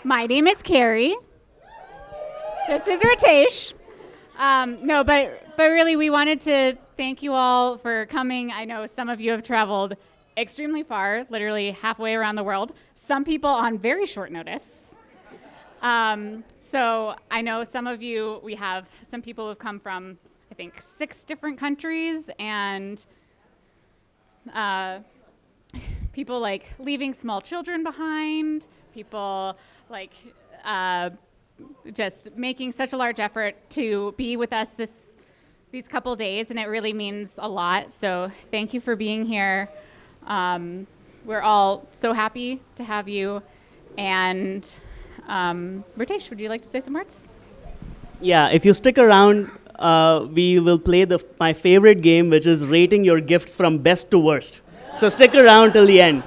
My name is Carrie. This is Ritesh. No, but really, we wanted to thank you all for coming. I know some of you have traveled extremely far, literally halfway around the world. Some people on very short notice. So I know some of you. We have some people who've come from, I think, 6 different countries, and people like leaving small children behind. People like just making such a large effort to be with us these couple days, and it really means a lot. So thank you for being here. We're all so happy to have you. And Ritesh, would you like to say some words? Yeah, if you stick around, we will play my favorite game, which is rating your gifts from best to worst. So stick around till the end.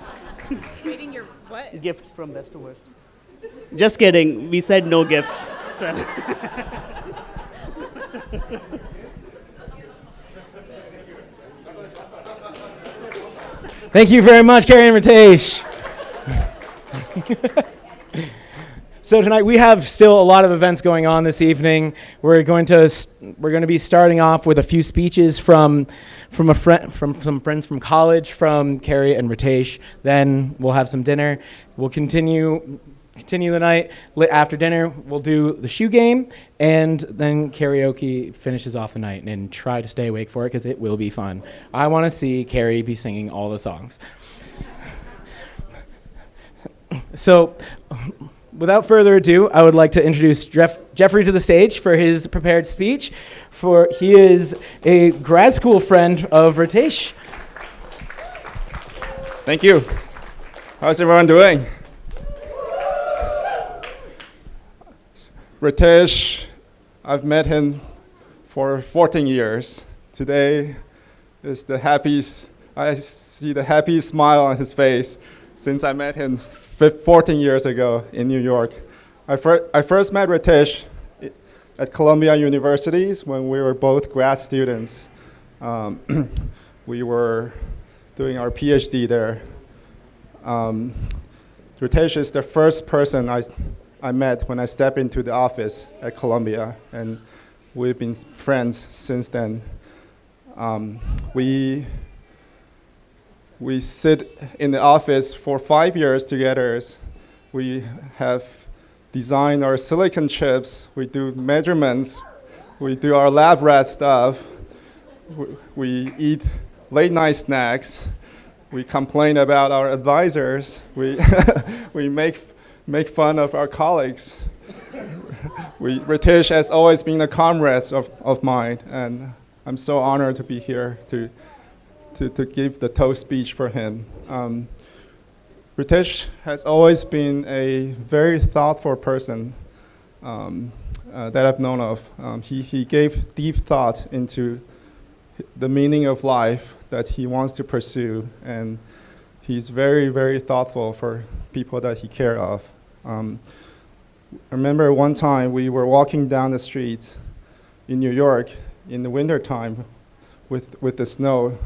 Rating your what? Gifts from best to worst. Just kidding. We said no gifts. So. Thank you very much, Carrie and Ritesh. So tonight we have still a lot of events going on this evening. We're going to be starting off with a few speeches from some friends from college, from Carrie and Ritesh. Then we'll have some dinner. We'll continue the night. After dinner, we'll do the shoe game, and then karaoke finishes off the night. And try to stay awake for it because it will be fun. I want to see Carrie be singing all the songs. So, without further ado, I would like to introduce Jeffrey to the stage for his prepared speech. He is a grad school friend of Ritesh. Thank you. How's everyone doing? Ritesh, I've met him for 14 years. Today is I see the happiest smile on his face since I met him 14 years ago in New York. I first met Ritesh at Columbia University when we were both grad students. We were doing our PhD there. Ritesh is the first person I met when I stepped into the office at Columbia, and we've been friends since then. We sit in the office for 5 years together. We have designed our silicon chips. We do measurements. We do our lab rat stuff. We eat late night snacks. We complain about our advisors. We make fun of our colleagues. Ritesh has always been a comrade of mine, and I'm so honored to be here to give the toast speech for him. Ritesh has always been a very thoughtful person that I've known of. He gave deep thought into the meaning of life that he wants to pursue, and he's very, very thoughtful for people that he cares of. I remember one time we were walking down the street in New York in the wintertime with the snow.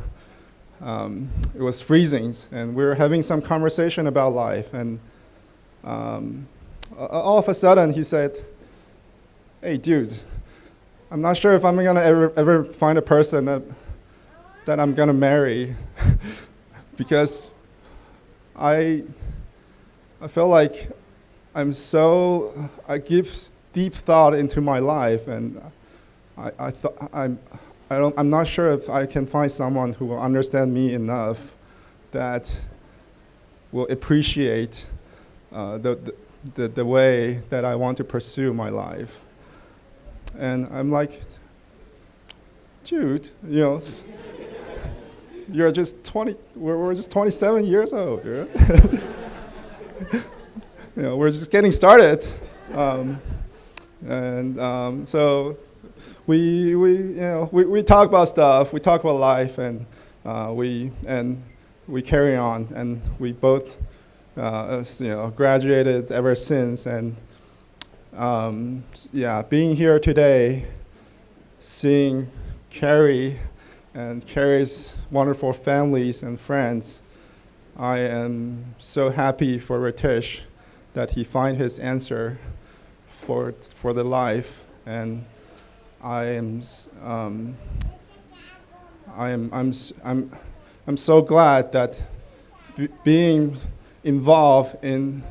It was freezing, and we were having some conversation about life, and all of a sudden he said, "Hey, dude, I'm not sure if I'm gonna ever find a person that I'm gonna marry," because I feel like I give deep thought into my life, and I'm not sure if I can find someone who will understand me enough that will appreciate the way that I want to pursue my life. And I'm like, dude, you're just 20. We're just 27 years old. We're just getting started, so we talk about stuff. We talk about life, and we carry on. And we both, graduated ever since. And being here today, seeing Carrie and Carrie's wonderful families and friends, I am so happy for Ritesh that he find his answer for the life. And I'm so glad that being involved in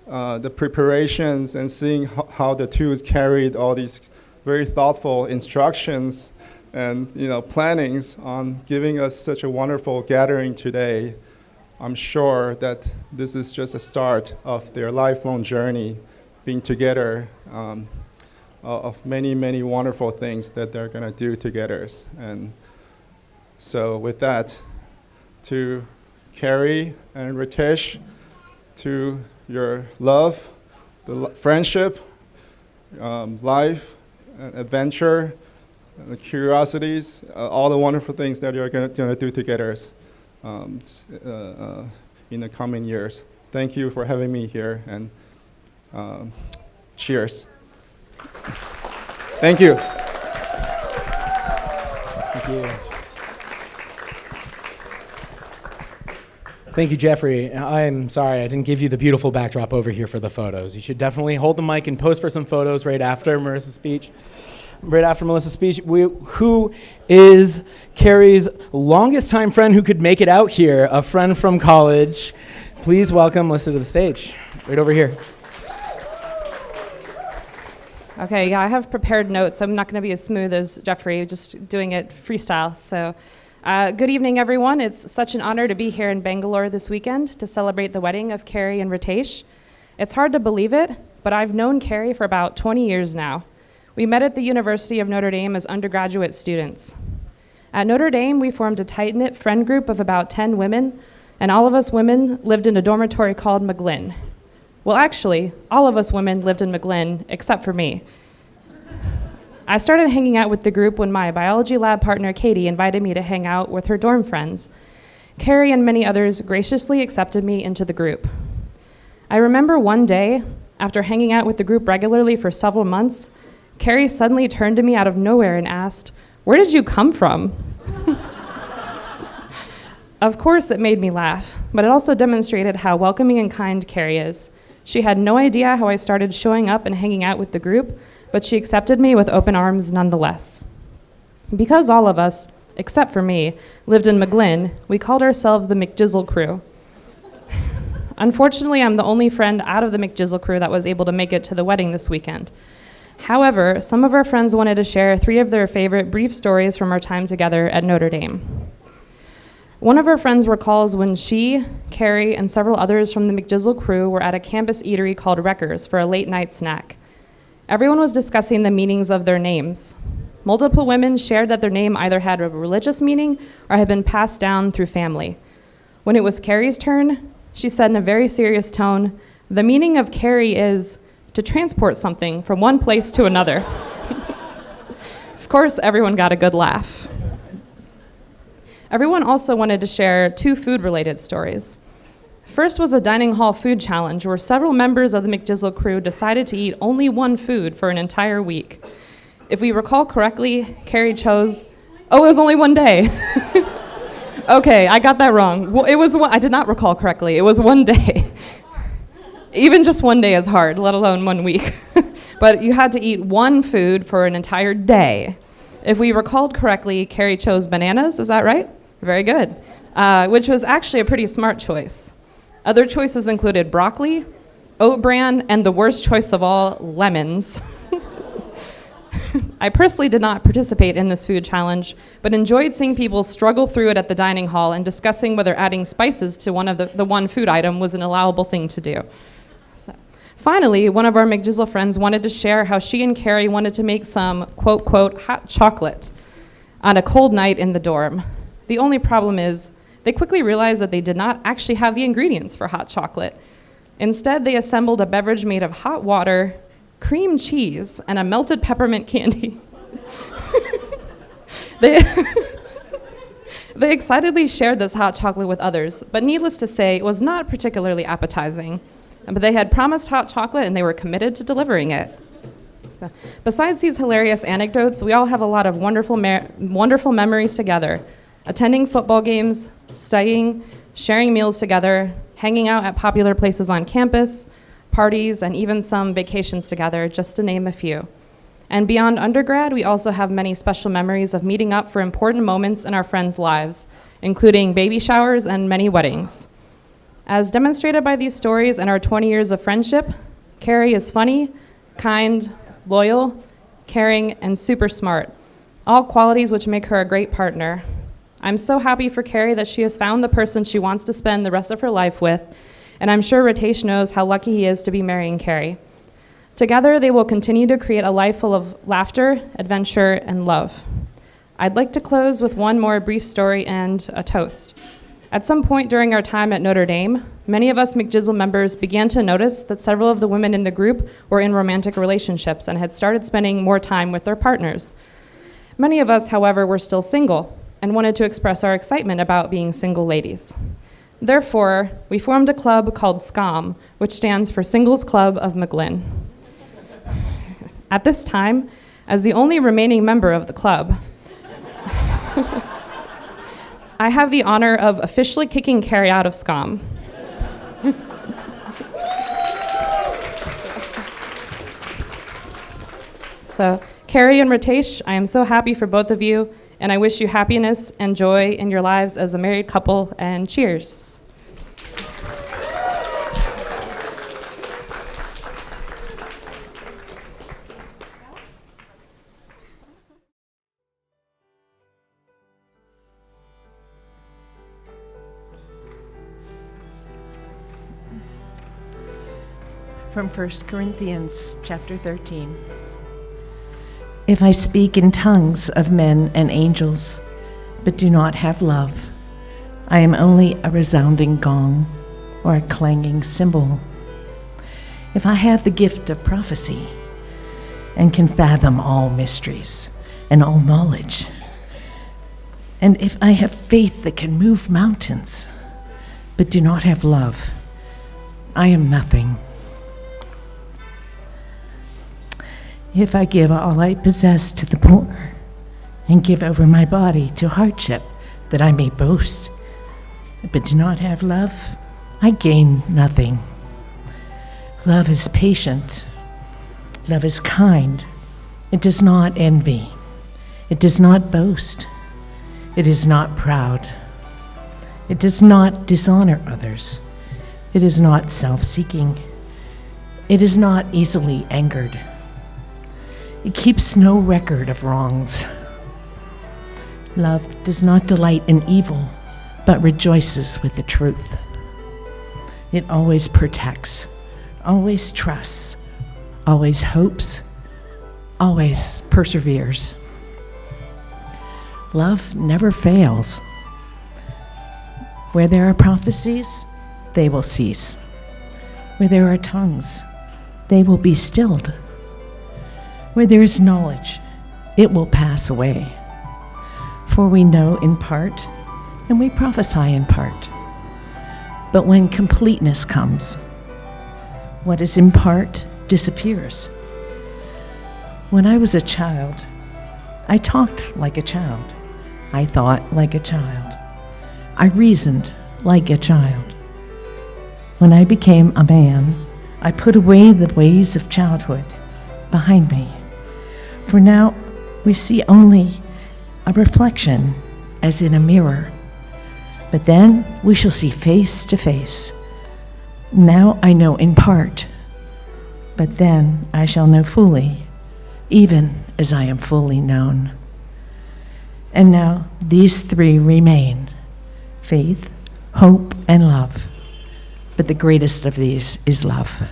the preparations and seeing how the twos carried all these very thoughtful instructions and plannings on giving us such a wonderful gathering today. I'm sure that this is just a start of their lifelong journey, being together, of many, many wonderful things that they're going to do together. And so with that, to Carrie and Ritesh, to your love, the friendship, life, adventure, the curiosities, all the wonderful things that you're going to do together in the coming years. Thank you for having me here, and cheers. Thank you. Thank you. Thank you, Jeffrey. I'm sorry I didn't give you the beautiful backdrop over here for the photos. You should definitely hold the mic and pose for some photos right after Melissa's speech. Who is Carrie's longest time friend who could make it out here, a friend from college. Please welcome Melissa to the stage, right over here. Okay, yeah, I have prepared notes. I'm not going to be as smooth as Jeffrey, just doing it freestyle. So, good evening, everyone. It's such an honor to be here in Bangalore this weekend to celebrate the wedding of Carrie and Ritesh. It's hard to believe it, but I've known Carrie for about 20 years now. We met at the University of Notre Dame as undergraduate students. At Notre Dame, we formed a tight-knit friend group of about 10 women, and all of us women lived in a dormitory called McGlynn. Well, actually, all of us women lived in McGlynn, except for me. I started hanging out with the group when my biology lab partner, Katie, invited me to hang out with her dorm friends. Carrie and many others graciously accepted me into the group. I remember one day, after hanging out with the group regularly for several months, Carrie suddenly turned to me out of nowhere and asked, "Where did you come from?" Of course, it made me laugh, but it also demonstrated how welcoming and kind Carrie is. She had no idea how I started showing up and hanging out with the group, but she accepted me with open arms nonetheless. Because all of us, except for me, lived in McGlynn, we called ourselves the McJizzle crew. Unfortunately, I'm the only friend out of the McJizzle crew that was able to make it to the wedding this weekend. However, some of our friends wanted to share 3 of their favorite brief stories from our time together at Notre Dame. One of our friends recalls when she, Carrie, and several others from the McJizzle crew were at a campus eatery called Wreckers for a late-night snack. Everyone was discussing the meanings of their names. Multiple women shared that their name either had a religious meaning or had been passed down through family. When it was Carrie's turn, she said in a very serious tone, "The meaning of Carrie is to transport something from one place to another." Of course, everyone got a good laugh. Everyone also wanted to share 2 food-related stories. First was a dining hall food challenge where several members of the McJizzle crew decided to eat only one food for an entire week. If we recall correctly, Carrie chose, it was only one day. Okay, I got that wrong. Well, I did not recall correctly. It was one day. Even just one day is hard, let alone 1 week. But you had to eat one food for an entire day. If we recalled correctly, Carrie chose bananas, is that right? Very good. Which was actually a pretty smart choice. Other choices included broccoli, oat bran, and the worst choice of all, lemons. I personally did not participate in this food challenge, but enjoyed seeing people struggle through it at the dining hall and discussing whether adding spices to one of the one food item was an allowable thing to do. Finally, one of our McJizzle friends wanted to share how she and Carrie wanted to make some, quote, quote, hot chocolate on a cold night in the dorm. The only problem is they quickly realized that they did not actually have the ingredients for hot chocolate. Instead, they assembled a beverage made of hot water, cream cheese, and a melted peppermint candy. They excitedly shared this hot chocolate with others, but needless to say, it was not particularly appetizing. But they had promised hot chocolate and they were committed to delivering it. Besides these hilarious anecdotes, we all have a lot of wonderful memories together. Attending football games, studying, sharing meals together, hanging out at popular places on campus, parties, and even some vacations together, just to name a few. And beyond undergrad, we also have many special memories of meeting up for important moments in our friends' lives, including baby showers and many weddings. As demonstrated by these stories and our 20 years of friendship, Carrie is funny, kind, loyal, caring, and super smart, all qualities which make her a great partner. I'm so happy for Carrie that she has found the person she wants to spend the rest of her life with, and I'm sure Ritesh knows how lucky he is to be marrying Carrie. Together, they will continue to create a life full of laughter, adventure, and love. I'd like to close with one more brief story and a toast. At some point during our time at Notre Dame, many of us McJizzle members began to notice that several of the women in the group were in romantic relationships and had started spending more time with their partners. Many of us, however, were still single and wanted to express our excitement about being single ladies. Therefore, we formed a club called SCOM, which stands for Singles Club of McGlynn. At this time, as the only remaining member of the club, I have the honor of officially kicking Carrie out of SCOM. So, Carrie and Ritesh, I am so happy for both of you, and I wish you happiness and joy in your lives as a married couple, and cheers. From 1 Corinthians chapter 13. If I speak in tongues of men and angels, but do not have love, I am only a resounding gong or a clanging cymbal. If I have the gift of prophecy and can fathom all mysteries and all knowledge, and if I have faith that can move mountains, but do not have love, I am nothing. If I give all I possess to the poor and give over my body to hardship that I may boast, but do not have love, I gain nothing. Love is patient. Love is kind. It does not envy. It does not boast. It is not proud. It does not dishonor others. It is not self-seeking. It is not easily angered. It keeps no record of wrongs. Love does not delight in evil, but rejoices with the truth. It always protects, always trusts, always hopes, always perseveres. Love never fails. Where there are prophecies, they will cease. Where there are tongues, they will be stilled. Where there is knowledge, it will pass away. For we know in part, and we prophesy in part. But when completeness comes, what is in part disappears. When I was a child, I talked like a child. I thought like a child. I reasoned like a child. When I became a man, I put away the ways of childhood behind me. For now, we see only a reflection as in a mirror. But then we shall see face to face. Now I know in part, but then I shall know fully, even as I am fully known. And now these three remain: faith, hope, and love. But the greatest of these is love.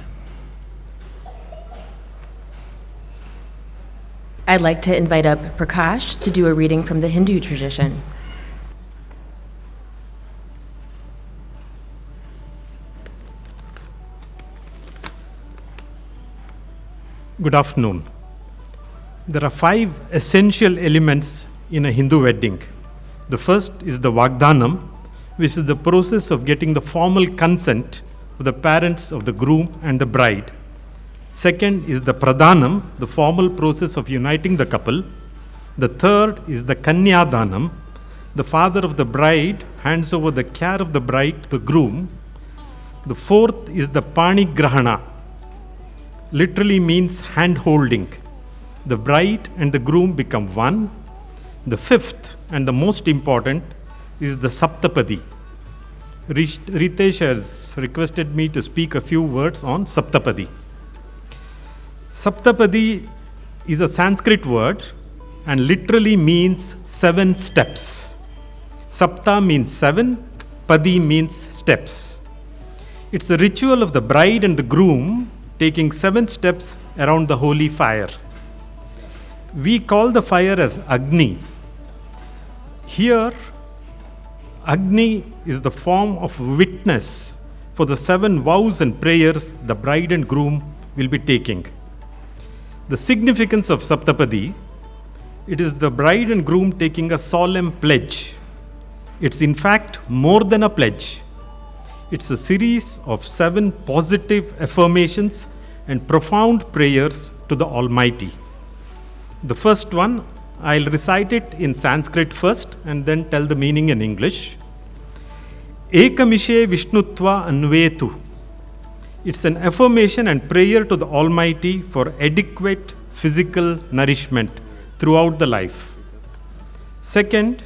I'd like to invite up Prakash to do a reading from the Hindu tradition. Good afternoon. There are 5 essential elements in a Hindu wedding. The first is the Vagdanam, which is the process of getting the formal consent of the parents of the groom and the bride. Second is the Pradhanam, the formal process of uniting the couple. The third is the Kanyadanam. The father of the bride hands over the care of the bride to the groom. The fourth is the Pani Grahana, literally means hand holding. The bride and the groom become one. The fifth and the most important is the Saptapadi. Ritesh has requested me to speak a few words on Saptapadi. Saptapadi is a Sanskrit word and literally means 7 steps. Sapta means 7, Padi means steps. It's a ritual of the bride and the groom taking 7 steps around the holy fire. We call the fire as Agni. Here, Agni is the form of witness for the 7 vows and prayers the bride and groom will be taking. The significance of Saptapadi, it is the bride and groom taking a solemn pledge. It's in fact more than a pledge. It's a series of 7 positive affirmations and profound prayers to the Almighty. The first one, I'll recite it in Sanskrit first and then tell the meaning in English. Ekamishe Vishnutva Anvetu. It's an affirmation and prayer to the Almighty for adequate physical nourishment throughout the life. Second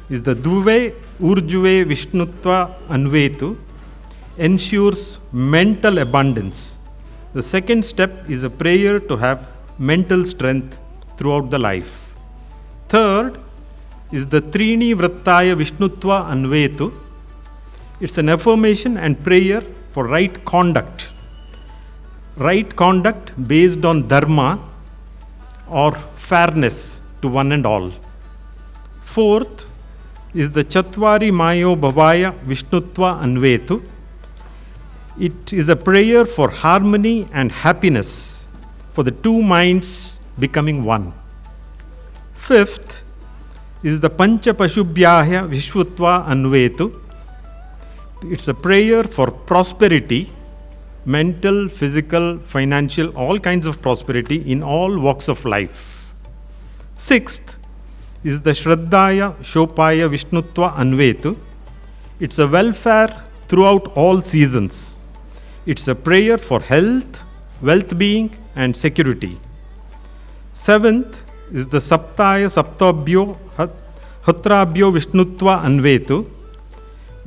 is the Duve Urjuve Vishnutva Anvetu, ensures mental abundance. The second step is a prayer to have mental strength throughout the life. Third is the Trini Vrattaya Vishnutva Anvetu. It's an affirmation and prayer for right conduct. Right conduct based on dharma or fairness to one and all. Fourth is the Chatvari Mayo Bhavaya Vishnutva Anvetu. It is a prayer for harmony and happiness, for the 2 minds becoming one. Fifth is the Pancha Pashubhyaya Vishwutva Anvetu. It's a prayer for prosperity, mental, physical, financial, all kinds of prosperity in all walks of life. Sixth is the Shraddhaya Shopaya Vishnutva Anvetu. It's a welfare throughout all seasons. It's a prayer for health, wealth-being, and security. Seventh is the Saptaya Saptabhyo Hatrabhyo Vishnutva Anvetu.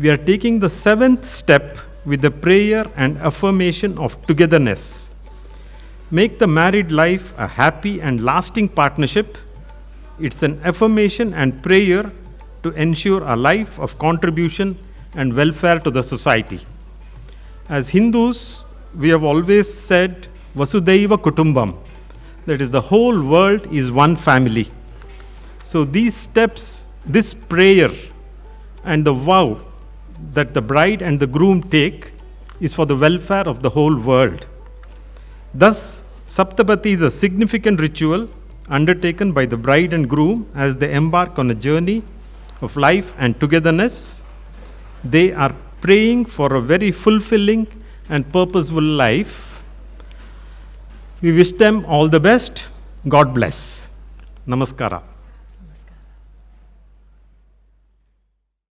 We are taking the 7th step with the prayer and affirmation of togetherness. Make the married life a happy and lasting partnership. It's an affirmation and prayer to ensure a life of contribution and welfare to the society. As Hindus, we have always said Vasudhaiva Kutumbam, that is, the whole world is one family. So these steps, this prayer and the vow that the bride and the groom take is for the welfare of the whole world. Thus, Saptapadi is a significant ritual undertaken by the bride and groom as they embark on a journey of life and togetherness. They are praying for a very fulfilling and purposeful life. We wish them all the best. God bless. Namaskara.